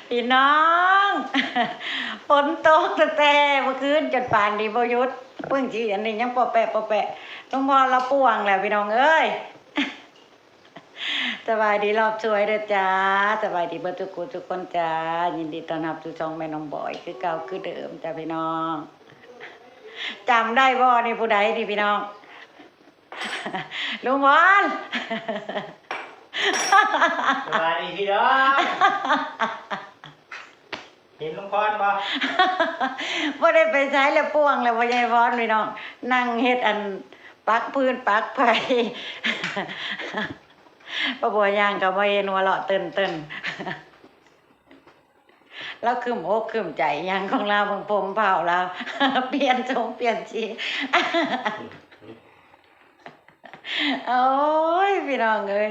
พี่น้องฝนตกตั้งแต่เมื่อคืนจนป่านนี้บ่หยุดเพิ่งสิอันนี้ยังปอแปะปอแปะต้องพอเราป่วงแล้วพี่น้องเอ้ยสบายดีรอบสวยเด้อจ้าสบายดีเบิดทุกคนจ้ายินดีต้อนรับสู่ช่องแม่น้องบอยคือเก่าคือเดิมจ้าพี่น้องจำได้บ่นี่ผู้ใดนี่พี่น้องลุงบอลสบายดีพี่น้องเห็นลุงพรบ่บ่ได้ไปใช้แล้วป่วงแล้วพ่อใหญ่พรพี่น้องนั่งเฮ็ดอันปักพื้นปักไผป้าบัวย่างก็บ่เห็นว่าเลาะเติ้นแล้วคืมอกคืมใจยังของเราเบิ่งผมเผาเราเปลี่ยนทรงเปลี่ยนสีโอ้ยพี่น้องเอ้ย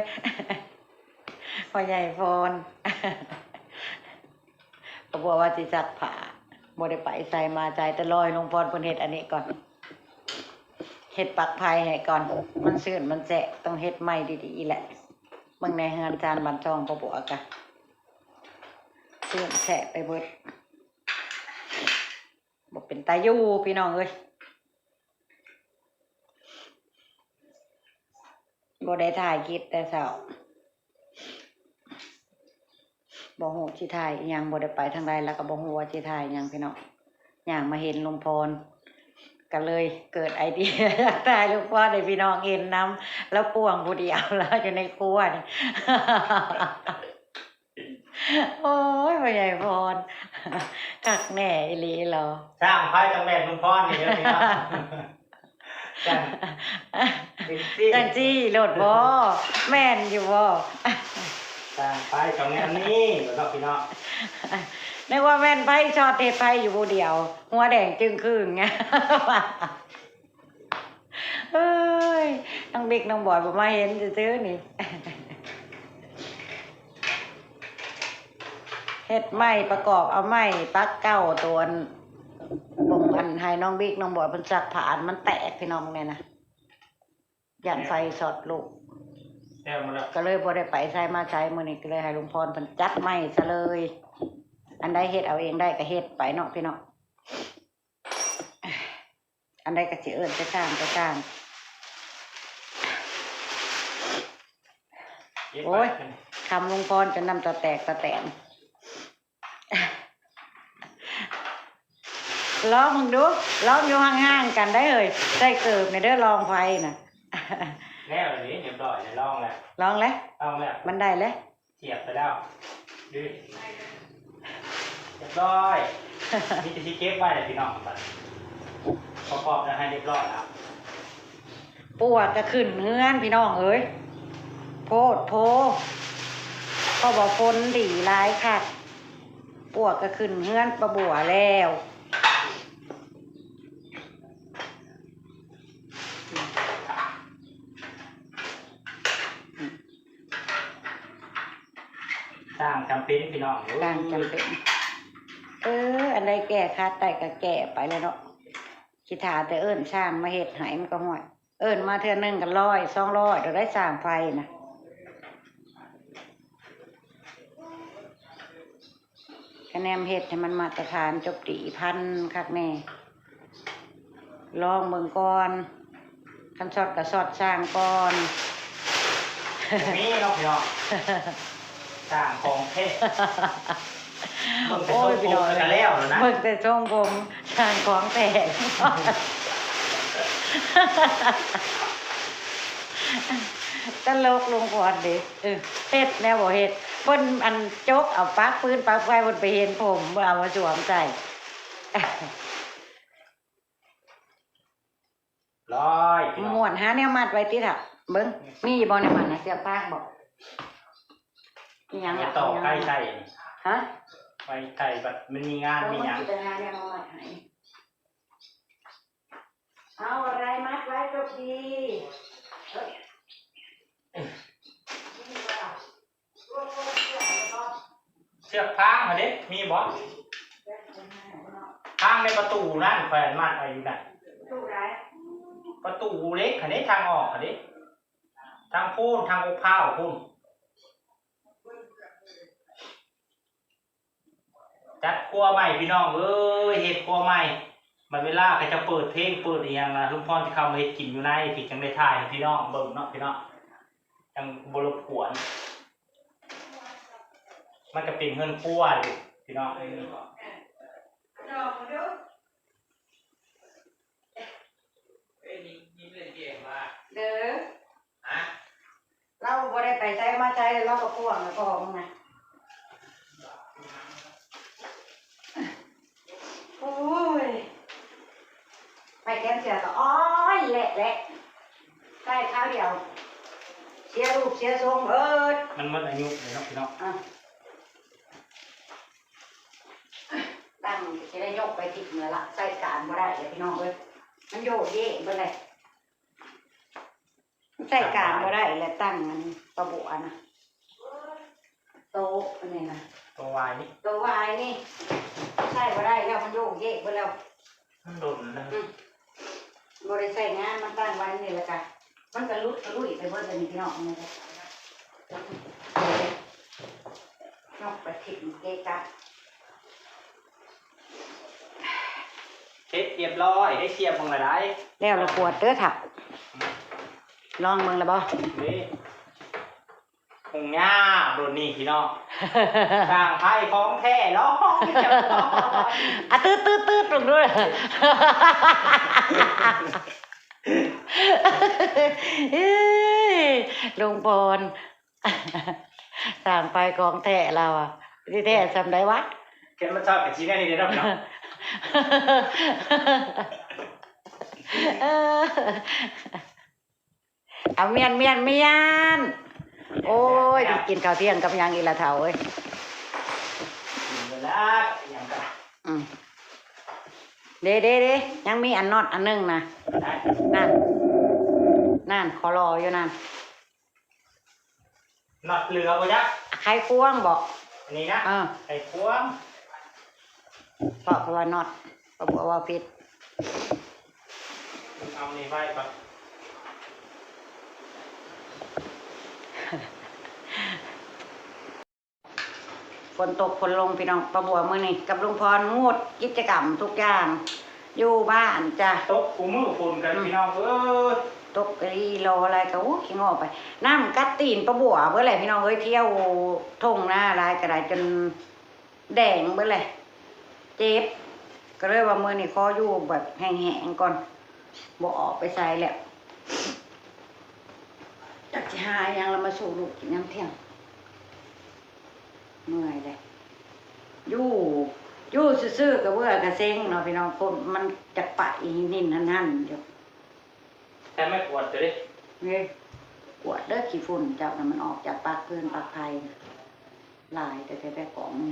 พ่อใหญ่พรป้าบัวว่าสิซักผ้าบ่ได้ไปใส่มาใจแต่ลอยลงพรเพิ่นเฮ็ดอันนี้ก่อนเฮ็ดปักไผ่ให้ก่อนมันซื่นมันแสะต้องเฮ็ดใหม่ดีๆแหละเบิ่งในเฮือนจานบ้านช่องป้าบัวกะซื่นแสะไปเบิดบ่เป็นตาอยู่พี่น้องเอ้ยบ่ได้ถ่ายคลิปแต่เช้าบ่ฮู้สิถ่ายอิหยังบ่ได้ไปทางใดแล้วก็บ่ฮู้ว่าสิถ่ายอิหยังพี่น้องย่างมาเห็นลุงพรก็เลยเกิดไอเดียอยากถ่ายลุงพรให้พี่น้องเห็นนำแล้วป่วงผู้เดียวแล้วอยู่ในครัวนี่ โอ้ยพ่อใหญ่พรกักแหน่อีหลีเหรอสร้างไฟจังแม่ลุงพรนี่เด้อพี่น้องจังจี้โหลดบ่แม่นอยู่บ่สร้างไฟจังแม่นี้เนาะพี่น้องนึกว่าแม่นไผช็อตเฮ็ดไผอยู่ผู้เดียวหัวแดงจึงครึ่งไงเอ้ยน้องบิ๊กน้องบอยบ่มาเห็นซื่อๆนี่เฮ็ดไม้ประกอบเอาไม้ปักเก้าตัวบ่งอันให้น้องบิ๊กน้องบอยเพิ่นซักผ้ามันแตกพี่น้องแม่นะย่านไฟช็อตลูกแล้วมาแล้วก็เลยบ่ได้ไปใช้มาใช้มื้อนี้ก็เลยให้ลุงพรเพิ่นจัดไม้ซะเลยอันใดเฮ็ดเอาเองได้ก็เฮ็ดไปเนาะพี่น้องอันใดก็สิเอิ้นไปสร้างโอ้ยคำลุงพรจนน้ำตาแตกตาแตนลองมึงดูลองอยู่ห่างๆกันได้เลยได้เกิบในเด้อลองไฟน่ะแล้วนี่เรียบร้อยแล้วลองแล้วลองแล้วมันได้แล้วเสียบไปแล้วดูเรียบร้อยมีแต่ที่เก็บไว้แหละพี่น้องบัดประกอบแล้วให้เรียบร้อยแล้วปวดก็ขึ้นเฮือนพี่น้องเอ้ยโพดโพก็บอกฝนดีร้ายค่ะปวดก็ขึ้นเฮือนประบัวแล้วสร้างจำเป็นพี่น้องสร้างจำเป็นอันใดแก่คาดแต่ก็แก่ไปเลยเนาะคิดถาแต่เอิ้นสร้างมาเฮ็ดให้มันก็ห่วยเอิ้นมาเทื่อนึงกัน100 200เดี๋ยวได้สร้างไฟนะคะแนนเฮ็ดให้มันมาตรฐานจบดีพันคักแน่ลองเบิ่งก่อนคันช็อตก็ช็อตสร้างก่อนมีเนาะพี่น้องสร้างของเทพโอ้ยพี่น้องแล้วนะเบิ่งแต่ทรงผมสร้างของแตกตลกลงก่อนดิเฮ็ดแนวบ่เฮ็ดเพิ่นอันจกเอาปักปืนปักไฟเพิ่นไปเห็นผมเพิ่นเอามาสวมใส่ร้อยม่วนหาแนวมัดไว้ติล่ะเบิ่งมีบ่ในมันนะเสื้อผ้าบ่มีหยังต่อใกล้ฮะไปไก่แบบมันมีงานมีหยังเอาอะไรมัดไว้ก็ดีเชือกพางเหรอเด็กมีบ่พางในประตูนั่นแขวนมัดอะไรอยู่นั่นประตูเล็กเหรอเด็กทางออกเหรอเด็กทางพูนทางอุพาวพูน จัดครัวใหม่พี่น้องเอ้ยเฮ็ดครัวใหม่มันเวลาก็จะเปิดเพลงเปิดอีหยังนะลุงพรที่เข้ามาเฮ็ดกินอยู่ในพี่จังได้ถ่ายให้พี่น้องเบิ่งเนาะพี่น้องจังบ่รบกวนมันก็เป็นเฮือนครัวอยู่พี่น้องเอ้ย เด้อเราบ่ได้ไปใช้มาใช้เราก็พ่วงแล้วก็ออกมา โอ้ยไปแก้มเสียก็อ้อยแหละใส่ข้าวเดียวเสียรูปเสียทรงมันหมดอายุเลยเนาะพี่น้อง ตั้งจะได้ยกไปติดเมื่อละใส่การบ่ได้เลยพี่น้องเลยมันโยกเย่เบ่เลยใส่การบ่ได้แล้วตั้งมันประบัวนะโต๊ะอันนี้นะ ตัววายนี่ ตัววายนี่ใส่บ่ได้แล้วมันโยกเย่เบ่แล้ว มันโดนนะ บ่ได้ใส่งานมันตั้งไว้นี่แหละค่ะมันก็ลุยไปเบิดเลยนี่พี่น้องนี่ค่ะนอกไปทิ้งเกะกะ เช็ดเรียบร้อยได้เชียร์พงละได้ แล้วเราปวดเด้อค่ะลองมึงแล้วบ่ นี่คงง่าโดนนี่พี่น้องสร้างไพ่ของแท้ร้องจับร้อง อ่ะตืดตรงด้วยลุงพลสั่งไปกองแท้เราอ่ะที่แท้จำได้วะ เกิดมาชอบกับชี้แน่นี่เด้อพี่น้อง เอาเมียนโอ้ยกินข้าวเที่ยงกับยังอีละเถาเอ้ย กินไปแล้วยังกัน เด้ยังมีอันนอดอันนึงนะ ได้ นั่นขอรออยู่นั่น นอดเหลือบ่จ๊ะ ใครควงบอก อันนี้นะไอ้ควง เพราะว่านอดเพราะว่าผิด เอานี่ไว้ก่อน ฝนตกฝนลงพี่น้องประบัวมื้อนี้กับลุงพรงดกิจกรรมทุกอย่างอยู่บ้านจ้ะ ตกกูมือฝุ่นกันพี่น้องเอ้ย ตกกะลีรออะไรก็ขี้งอไปน้ำกัดตีนประบัวเบื่อไรพี่น้องเอ้ยเที่ยวทุ่งหน้าลายกระไรจนแดงเบื่อไรเจ็บก็เลยว่ามื้อนี้ขออยู่แบบแห้งๆก่อนบ่ออกไปใส่แล้วจักสิหายังเรามาสู่ลูกกินน้ำเที่ยงเมื่อยเลยอยู่ซื่อๆกับเบื่อกระเซ็งเนาะพี่น้องคนมันจะไปนิ่นนั่นอยู่ แต่ไม่ปวดเลย เนี่ยปวดเด้อขี้ฝุ่นเจ้าน่ะมันออกจากปากเกินปากไผ่ลายแต่แต่ของมัน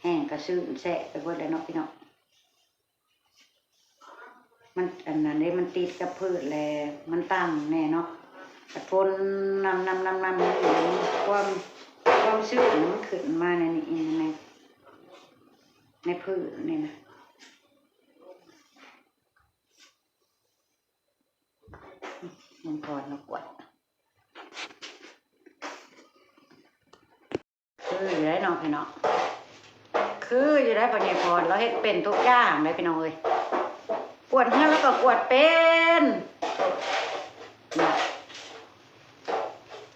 แห้งกระซื้อแสะไปเบิดเลยเนาะพี่น้องมันอันนั้นนี่มันติดกับพืชแลมันตั้งแน่เนาะแต่ฝนนำความชื้นมันขึ้นมาในนี้ในพืชนี่นะมันก่อนเราปวดคืออยู่ได้น้องพี่น้องคืออยู่ได้ปัญญาพรเราเฮ็ดเป็นทุกอย่างเลยพี่น้องเอ้ยปวดเหี้ยแล้วก็ปวดเป็น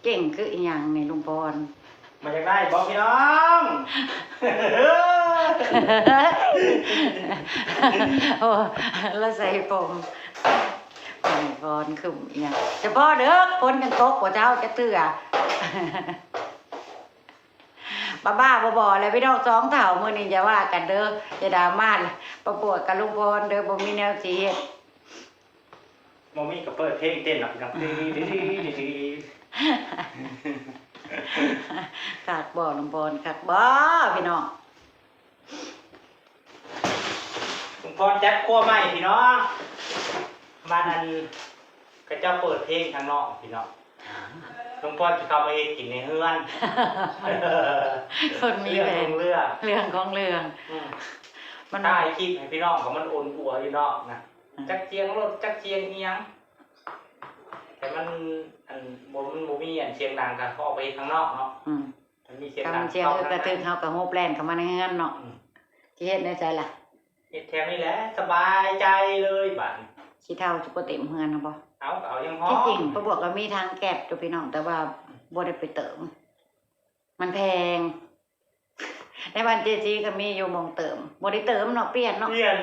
เก่งคืออีหยังในลุงพร มาจากได้บอกพี่น้อง โอ้แล้วใส่ผมพรคืออีหยังจะพ่อเด้อคนกันตกกว่าเจ้าจะเตือบ้าบ่เลยพี่น้องสองเถ่ามื้อนี้จะว่ากันเด้อจะดราม่าประปวดกับลุงพรเด้อบ่มีแนวสิเฮ็ด โมมี่ก็เปิดเพลงเต้นหรอกพี่น้องดี คักบ่ลุงพรคักบ่พี่น้อง ลุงพรจัดครัวใหม่พี่น้องบ้านนั้นก็จะเปิดเพลงทางนอกพี่น้องลุงพรจะเข้ามาเฮ็ดกินในเฮือน คนมี เรื่อง แผ ข น องเรื่อง เรื่องของเรื่องมัน ถ่ายคลิปให้พี่น้องก็มันโอนอัวอยู่นอกนะจักเจียงรถจักเจียงเอียงแต่มันบ่มีอันเชียงดังกันเขาออกไปข้างนอกเนาะ มีเสียง คำ ดัง เชียงกระทึกเฮากับโฮแปลนเข้ามาในเฮือนเนาะสิเฮ็ดในใจล่ะ เฮ็ดแถวนี้แหละสบายใจเลยบัด สิเท่าจุบ่เต็มเฮือนนะบ่ เอายังฮ้อ ที่จริงพ่อบวกก็มีทางแก็บตัวพี่น้องแต่ว่าบ่ได้ไปเติม มันแพง ในบ้านเจจีก็มีอยู่หมองเติมบ่ได้เติมเนาะเปลี่ยนเนาะ เปลี่ยน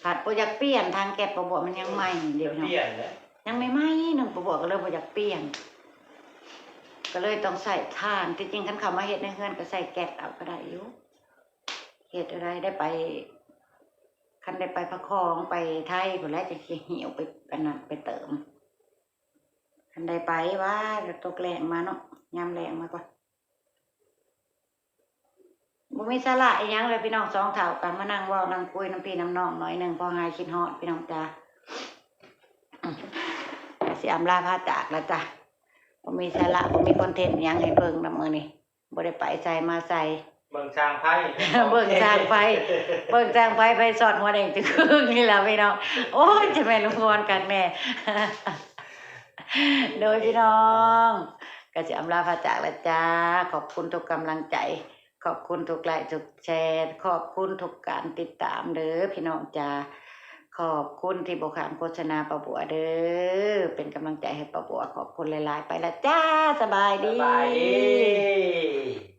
ผัดบ่อยากเปลี่ยนทางแก็บพ่อบวกมันยังใหม่เดี๋ยว เป เนาะ ลี่ยนเลย ยังไม่ใหม่นึงพ่อบวกก็เลยบ่อยากเปลี่ยน ก็เลยต้องใส่ถ่านที่จริงคันเขามาเฮ็ดในเฮือนก็ใส่แก๊สเอาก็ได้อยู่เฮ็ดอะไรได้ไปคันได้ไปพระคองไปไทยพุ่นแล้วจะสิหิวไปอันนั้นไปเติมคันได้ไปว่าจะตกแรงมาเนาะยามแรงมาก่อนบ่มีสาระอีหยังเลยพี่น้องสองเฒ่ากันมานั่งเว้านั่งคุยน้ำพี่น้ำน้องหน่อยหนึงพอหายคิดฮอดพี่น้องจ้าสิอำลาพาจากแล้วจ้ะบ่มีสาระบ่มีคอนเทนต์หยังให้เบิ่งนำมื้อนี้บ่ได้ไปใส่มาใส่ เบิ่งช้างไพ่ เบิ่งจางไฟเบิ่งจางไฟไปสอดหัวแดงจะครึ่งนี่ล่ะพี่น้องโอ้ยจะแม่นลุงพรกันแน่ โดยพี่น้องก็จะอำลาพาจากแล้วจ้าขอบคุณทุกกำลังใจ ขอบคุณทุกไลค์ทุกแชร์ขอบคุณทุกการติดตามเด้อพี่น้องจ้าขอบคุณที่บ่ขามโฆษณาป้าบัวเด้อเป็นกำลังใจให้ป้าบัวขอบคุณหลายๆไปละจ้าสบาย ส ดี บายดี